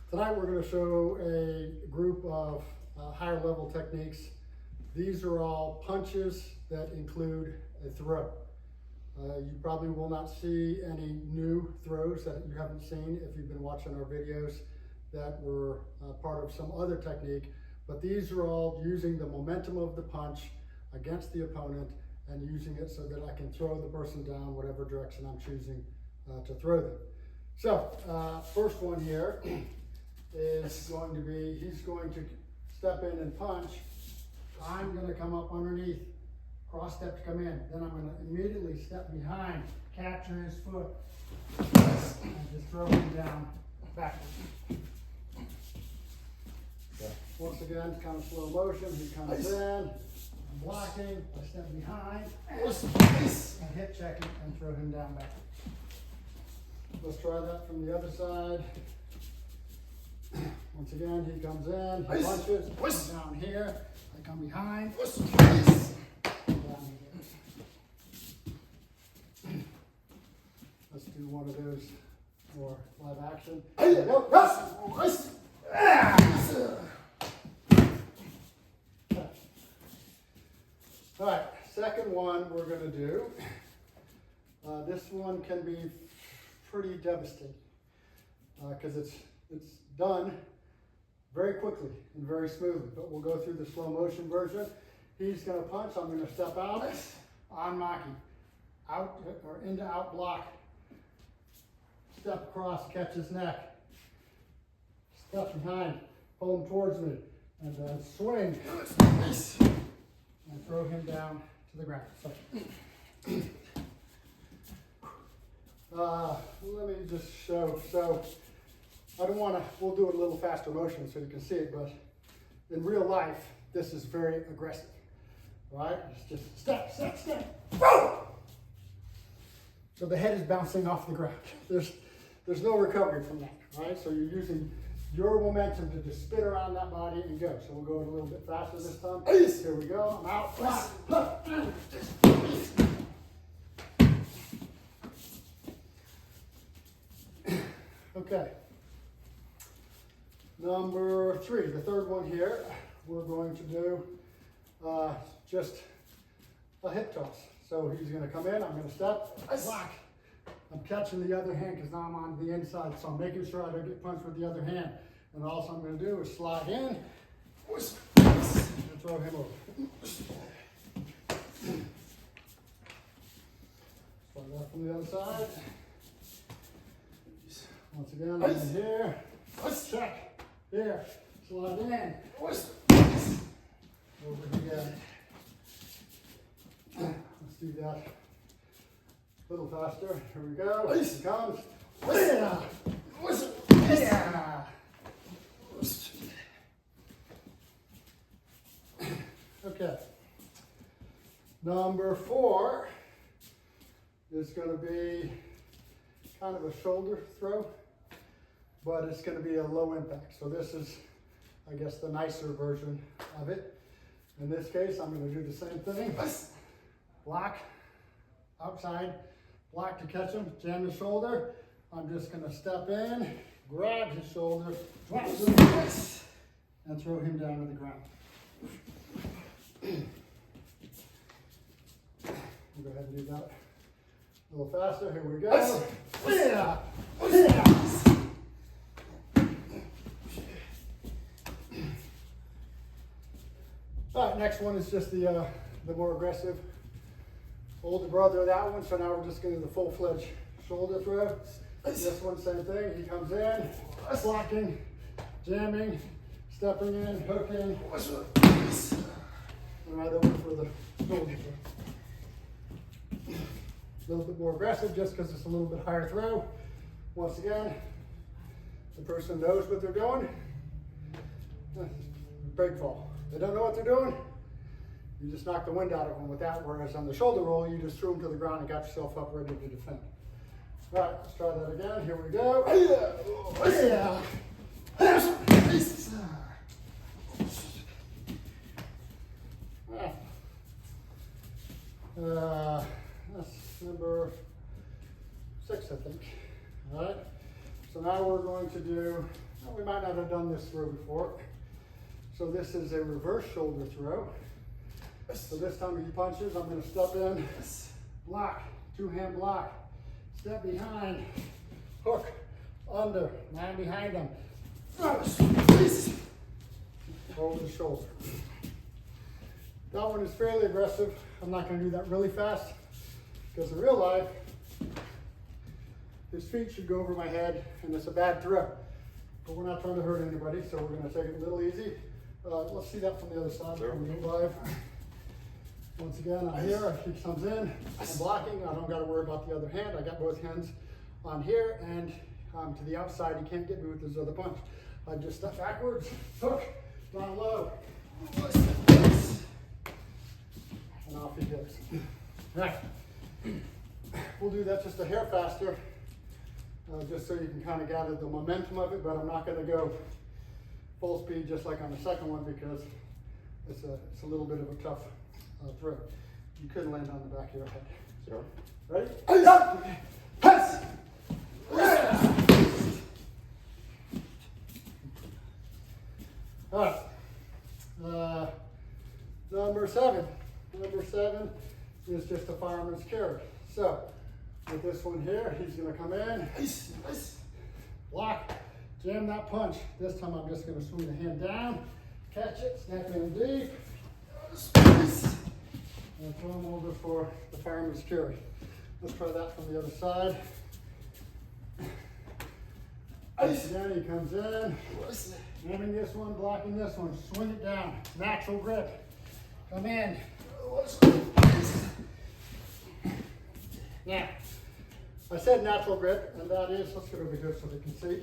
Tonight we're going to show a group of higher level techniques. These are all punches that include a throw. You probably will not see any new throws that you haven't seen if you've been watching our videos that were part of some other technique, but these are all using the momentum of the punch against the opponent and using it so that I can throw the person down whatever direction I'm choosing to throw them. So first one here is going to be, he's going to step in and punch. I'm going to come up underneath, cross step to come in. Then I'm going to immediately step behind, capture his foot, and just throw him down backwards. Okay. Once again, kind of slow motion. He comes in, I'm blocking, I step behind, and hip check him and throw him down backwards. Let's try that from the other side. Once again, he comes in, he punches, down here, I come behind, down here. Let's do one of those more live action. There we go. All right, second one we're going to do. This one can be pretty devastating because it's done very quickly and very smoothly, but we'll go through the slow motion version. He's going to punch, I'm going to step out, on Maki, out or into out block, step across, catch his neck, step behind, pull him towards me, and then swing, and throw him down to the ground. Let me just show, so I don't want to, we'll do it a little faster motion so you can see it, but in real life, this is very aggressive, right? It's just step, step, step, so the head is bouncing off the ground. There's no recovery from that, right? So you're using your momentum to just spin around that body and go. So we'll go a little bit faster this time. Here we go, I'm out. Okay. Number three, the third one here, we're going to do just a hip toss. So he's going to come in, I'm going to step, block. I'm catching the other hand because now I'm on the inside, so I'm making sure I don't get punched with the other hand. And all I'm going to do is slide in and throw him over. Slide that from the other side. Once again, I'm in here, check, here, slide in, over here. Let's do that a little faster. Here we go, here he comes. Okay. Number four is going to be kind of a shoulder throw, but it's going to be a low impact. So this is, I guess, the nicer version of it. In this case, I'm going to do the same thing. Block, outside, block to catch him, jam his shoulder. I'm just going to step in, grab his shoulder, drop him, and throw him down to the ground. We'll go ahead and do that a little faster. Here we go. All right, next one is just the more aggressive older brother of that one. So now we're just going to do the full-fledged shoulder throw. This one, same thing. He comes in, blocking, jamming, stepping in, hooking, and right over for the shoulder throw. A little bit more aggressive just because it's a little bit higher throw. Once again, the person knows what they're doing. Break fall. They don't know what they're doing. You just knock the wind out of them with that, whereas on the shoulder roll, you just threw them to the ground and got yourself up ready to defend. All right, let's try that again. Here we go. That's number 6, I think. All right. So now we're going to do Well, we might not have done this throw before. So this is a reverse shoulder throw. So this time when he punches, I'm going to step in, block, two-hand block, step behind, hook, under, man behind him, over the shoulder. That one is fairly aggressive. I'm not going to do that really fast because in real life, his feet should go over my head and it's a bad throw. But we're not trying to hurt anybody, so we're going to take it a little easy. Let's see that from the other side. Sure. Live. Once again, I'm here, he comes in, I'm blocking, I don't got to worry about the other hand. I got both hands on here and to the outside, he can't get me with his other punch. I just step backwards, hook, down low, and off he goes. Right. We'll do that just a hair faster, just so you can kind of gather the momentum of it, but I'm not going to go full speed just like on the second one because it's a little bit of a tough throw. You could land on the back of your head. Sure. Ready? Pass! All right. Number seven. Number 7 is just a fireman's carry. So with this one here, he's going to come in, block, jam that punch. This time I'm just going to swing the hand down, catch it, snap in deep, and throw him over for the fireman's carry. Let's try that from the other side. Again, he comes in, jamming this one, blocking this one, swing it down, natural grip. Come in. Now, I said natural grip, and that is, let's get over here so they can see.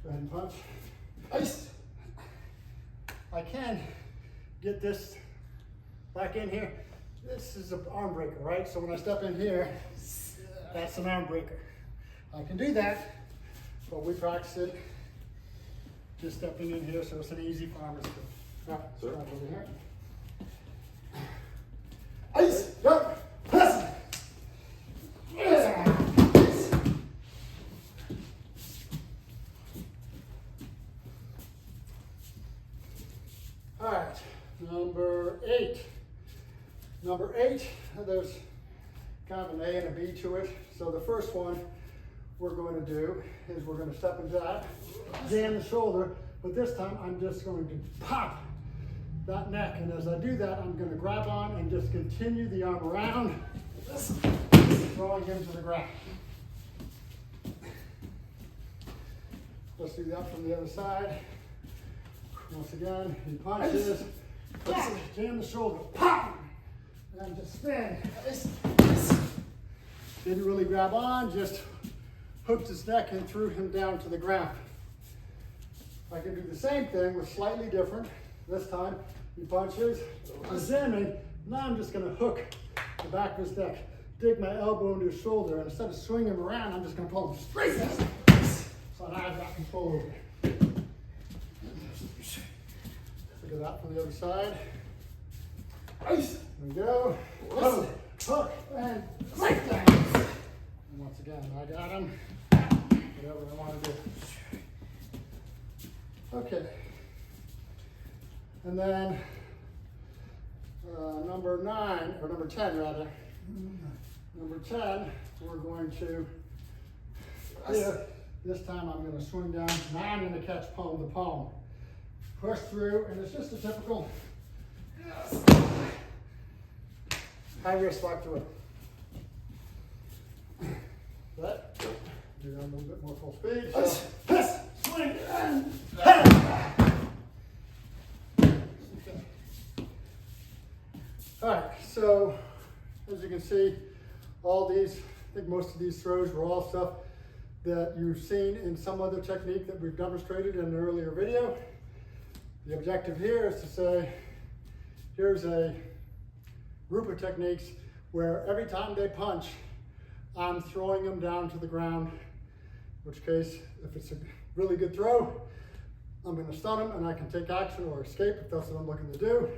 Go ahead and punch. I can get this back in here. This is an arm breaker, right? So when I step in here, that's an arm breaker. I can do that, but we practice it just stepping in here, so it's an easy farmer's skill. All right, so over here. All right, number 8. Number 8, there's kind of an A and a B to it. So the first one we're going to do is we're going to step into that, jam the shoulder, but this time I'm just going to pop that neck. And as I do that, I'm going to grab on and just continue the arm around, throwing him to the ground. Let's do that from the other side. Once again, he punches, jam the shoulder, pop, and just spin. Didn't really grab on, just hooked his neck and threw him down to the ground. I can do the same thing with slightly different. This time, he punches, I'm jamming, now I'm just gonna hook the back of his neck, dig my elbow into his shoulder, and instead of swinging him around, I'm just gonna pull him straight down. So now I've got control over it. Look at that from the other side. There we go. Hook, hook, and right down. And once again, I got him. Whatever I want to do. Okay. And then number 9, or number 10 rather. Number 10, we're going to, here, this time I'm going to swing down. Now I'm going to catch palm to palm. Push through, and it's just a typical high wrist lock through. That, do that a little bit more full speed. So, swing, and all right, so as you can see, all these, I think most of these throws were all stuff that you've seen in some other technique that we've demonstrated in an earlier video. The objective here is to say, here's a group of techniques where every time they punch, I'm throwing them down to the ground, in which case, if it's a really good throw, I'm going to stun them and I can take action or escape if that's what I'm looking to do.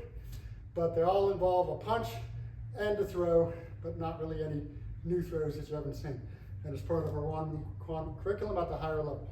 But they all involve a punch and a throw, but not really any new throws that you haven't seen. And it's part of our Ryong Moo Kwan curriculum at the higher level.